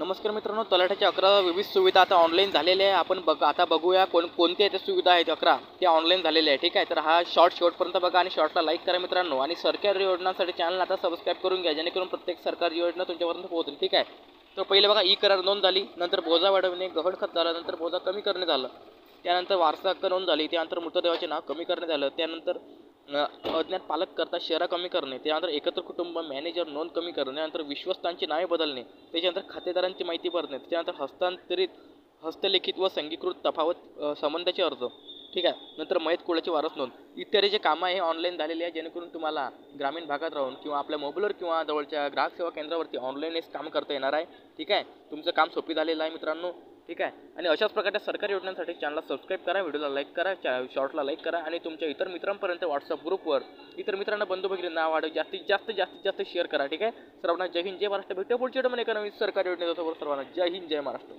नमस्कार मित्रांनो, तलाठ्याच्या 11 विविध सुविधा आता ऑनलाईन झालेल्या आहे. आपण आता बघूया कोणत्या त्या सुविधा आहेत 11 त्या ऑनलाईन झालेल्या आहे. ठीक आहे, तर हा शॉर्ट शेवटपर्यंत बघा आणि शॉर्टला लाईक करा मित्रांनो. आणि सरकारी योजनांसाठी चॅनल आता सबस्क्राईब करून घ्या, जेणेकरून प्रत्येक सरकारी योजना तुमच्यापर्यंत पोहोचेल. ठीक आहे, तर पहिले बघा ई करार नोंद झाली, नंतर बोजा वाढवणे, गहणखत झालं, नंतर बोजा कमी करणे झालं, त्यानंतर वारसा हक्क नोंद झाली, त्यानंतर मृतदेहाचे नाव कमी करणे झालं, त्यानंतर अज्ञात पालक करता शेरा कमी करणे, त्यानंतर एकत्र कुटुंब मॅनेजर नोंद कमी करणे, त्यानंतर विश्वस्तांची नावे बदलणे, त्याच्यानंतर खातेदारांची माहिती भरणे, त्याच्यानंतर हस्तांतरित हस्तलिखित व संगीकृत तफावत संबंधाचे अर्ज. ठीक आहे, नंतर मयत कुळाची वारस नोंद इत्यादी जे कामं आहे ऑनलाईन झालेली आहे, जेणेकरून तुम्हाला ग्रामीण भागात राहून किंवा आपल्या मोबाईलवर किंवा जवळच्या ग्राहक सेवा केंद्रावरती ऑनलाईनच काम करता येणार आहे. ठीक आहे, तुमचं काम सोपी झालेलं आहे मित्रांनो. ठीक आहे, आणि अशाच प्रकारच्या सरकारी योजनांसाठी चॅनलला सबस्क्राईब करा, व्हिडिओला लाईक करा, शॉर्टला लाईक करा आणि तुमच्या इतर मित्रांपर्यंत व्हॉट्सअप ग्रुपवर इतर मित्रांना बंधू भगिनींना नाव वाढव, जास्तीत जास्त शेअर करा. ठीक आहे, सर्वांना जय हिंद, जय महाराष्ट्र. भेटूया पुढच्या व्हिडिओमध्ये एका नवीन सरकारी योजनेसोबत. सर्वांना जय हिंद, जय महाराष्ट्र.